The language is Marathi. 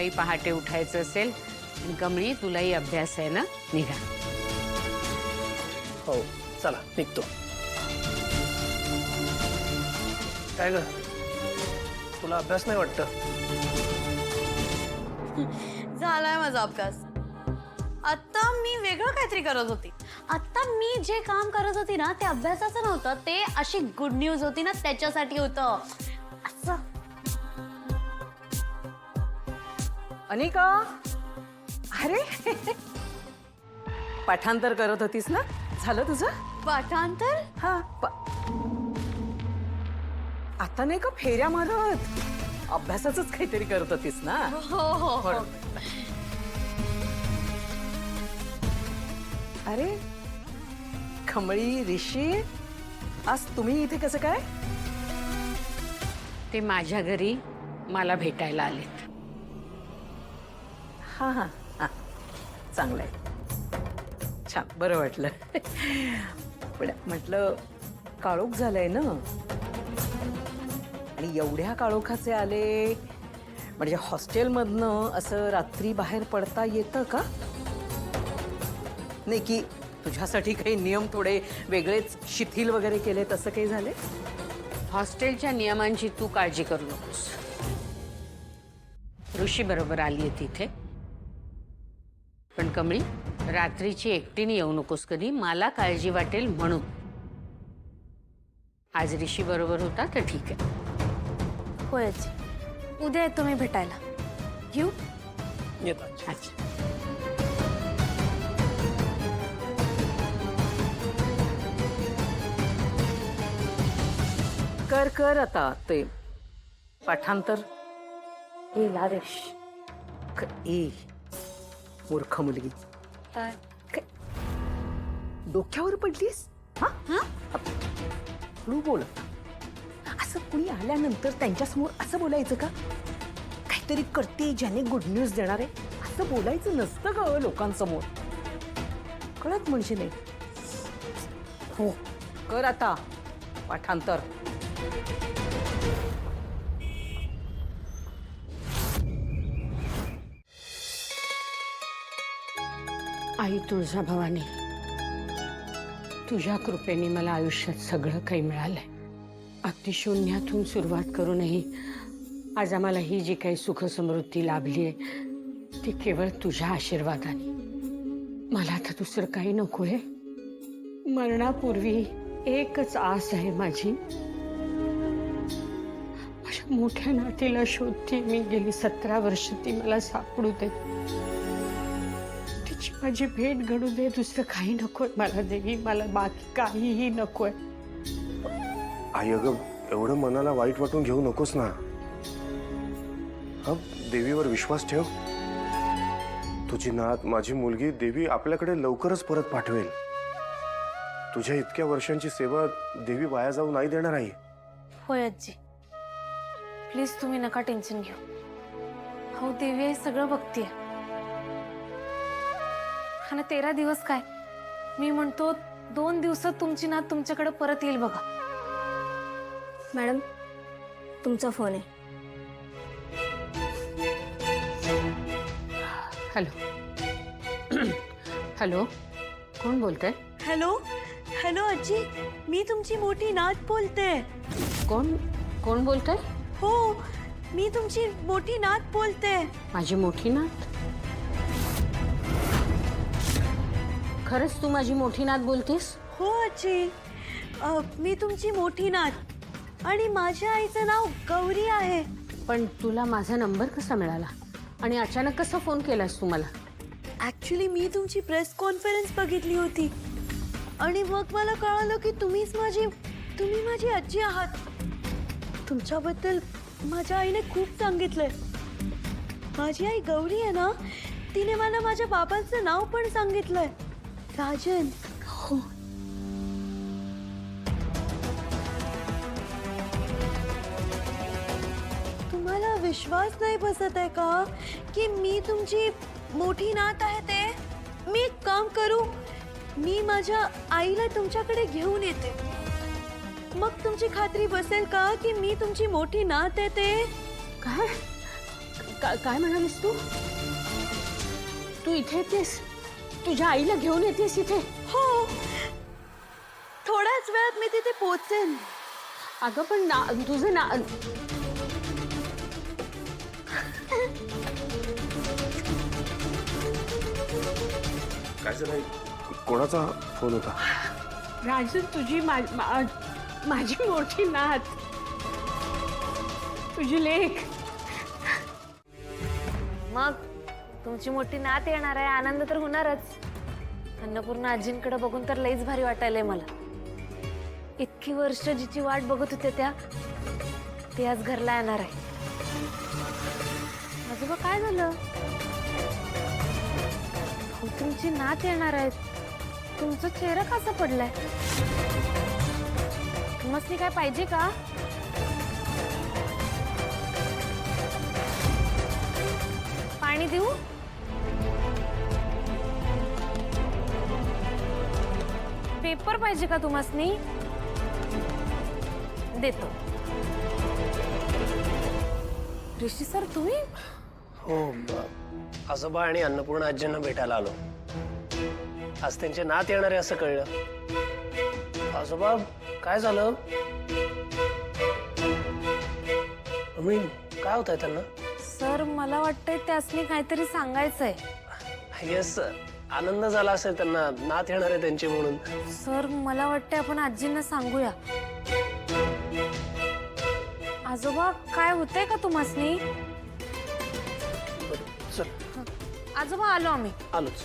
तुलाही पहाटे उठायचं असेल आणि कमळी तुलाही अभ्यास आहे ना, निघा. हो चला निघतो. काय ग तुला अभ्यास नाही वाटतं? झालाय माझा अभ्यास. आता मी वेगळं काहीतरी करत होती. आता मी जे काम करत होती ना ते अभ्यासाचं नव्हतं, ते अशी गुड न्यूज होती ना त्याच्यासाठी होतं. असं अनिका, अरे पाठांतर करत होतीस ना, झालं तुझं? पाठांतर? हा आता नाही का फेऱ्या मारत अभ्यासाचंच काहीतरी करत होतीस ना? हो हो हो. अरे कमळी, ऋषी, आज तुम्ही इथे कसं काय? ते माझ्या घरी मला भेटायला आलेत. हा हा हा, चांगलंय, छान, बरं वाटलं. पण म्हटलं काळोख झालंय ना, आणि एवढ्या काळोखाचे आले म्हणजे हॉस्टेलमधनं असं रात्री बाहेर पडता येतं का? नाही की तुझ्यासाठी काही नियम थोडे वेगळेच शिथिल वगैरे केले, तसं काही झाले? हॉस्टेलच्या नियमांची तू काळजी करू नकोस. ऋषी बरोबर आलीये तिथे. पण कमळी, रात्रीची एकटीने येऊ नकोस कधी, मला काळजी वाटेल म्हणून. आज ऋषी बरोबर होता तर ठीक आहे. होय आजी. उद्या येतो मी भेटायला. येऊ? येतो. अच्छा. कर कर आता ते पाठांतर. ए लारेश. ए मूर्ख मुलगी, काय? डोक्यावर पडलीस? हा हा? हळू बोल. असं कुणी आल्यानंतर त्यांच्यासमोर असं बोलायचं का? काहीतरी करते ज्याने गुड न्यूज देणार आहे असं बोलायचं नसतं का लोकांसमोर? कळत म्हणजे नाही. हो कर आता पाठांतर. आई तुळजाभवानी, तुझ्या कृपेने मला आयुष्यात सगळं काही मिळालंय. अगदी शून्यातून सुरुवात करूनही आज आम्हाला ही जी काही सुख समृद्धी लाभली आहे ती केवळ तुझ्या आशीर्वादाने. मला आता दुसरं काही नकोय. मरणापूर्वी एकच आस आहे माझी. माझ्या मोठ्या नातीला शोधते मी. गेली 17 वर्ष ती मला सापडू दे, तिची माझी भेट घडू दे. दुसरं काही नकोय मला देवी, मला बाकी काहीही नकोय. आई अगं एवढं मनाला वाईट वाटून घेऊ नकोस ना. हा देवीवर विश्वास ठेव. तुझी नात, माझी मुलगी देवी आपल्याकडे लवकरच परत पाठवेल. तुझ्या इतक्या वर्षांची सेवा देवी वाया जाऊ नाही देणार आहे. होय आजी. प्लीज तुम्ही नका टेन्शन घेऊ. हो देवी हे सगळं बघतीये. आणि 13 दिवस काय, मी म्हणतो 2 दिवसात तुमची नात तुमच्याकडे परत येईल बघा. मॅडम तुमचा फोन आहे. हॅलो. हॅलो, कोण बोलतंय? हॅलो हॅलो आजी, मी तुमची मोठी नात बोलते. कोण कोण बोलतंय? हो मी तुमची मोठी नात बोलते. माझी मोठी नात? खरंच तू माझी मोठी नात बोलतीस? हो आजी, मी तुमची मोठी नात आणि माझ्या आईचं नाव गौरी आहे. पण तुला माझा नंबर कसा मिळाला आणि अचानक कसा फोन केलास तू मला? ऍक्च्युली मी तुमची प्रेस कॉन्फरन्स बघितली होती आणि मग मला कळालं की तुम्ही माझी आजी आहात. तुमच्याबद्दल माझ्या आईने खूप सांगितलंय. माझी आई गौरी आहे ना, तिने मला माझ्या बाबांचं नाव पण सांगितलंय, राजन. हो. तुम्हाला विश्वास नाही बसत आहे का की मी तुमची मोठी नात आहे ते? मी एक काम करू, मी माझ्या आईला तुमच्याकडे घेऊन येते. मग तुमची खात्री बसेल का की मी तुमची मोठी नात आहे ते? काय? काय म्हणालीस तू? तू इथे येतेस? तुझ्या आईला घेऊन येतेस इथे? हो, थोड्याच वेळात मी तिथे पोहोचेन. अगं पण तुझं काय झालं? कोणाचा फोन होता? राजन, तुझी माझी मोठी नात, तुझी लेक. मग तुमची मोठी नात येणार आहे, आनंद तर होणारच. अन्नपूर्णा आजींकडे बघून तर लईच भारी वाटायलंय मला. इतकी वर्ष जिची वाट बघत होते त्या, ती आज घरला येणार आहे. आजोबा काय झालं? अहो, तुमची नात येणार आहे, तुमचा चेहरा कसा पडलाय? तुम्हाला काय पाहिजे का? पाणी देऊ? पेपर पाहिजे का तुम्हासनी? देतो. ऋषी सर तुम्ही? हो, आजोबा आणि अन्नपूर्णा आजींना भेटायला आलो. आज त्यांचे नात येणार आहे असं कळलं. आजोबा काय झालं? मम्मी काय होत आहे त्यांना? सर मला वाटतंय त्यासनी काहीतरी सांगायचंय. येस, आनंद झाला असेल त्यांना, नात येणार आहे त्यांची म्हणून. सर मला वाटतंय आपण आजींना सांगूया. आजोबा काय होतंय का तुम्हासनी? चल आजोबा आलो आम्ही. आलोच.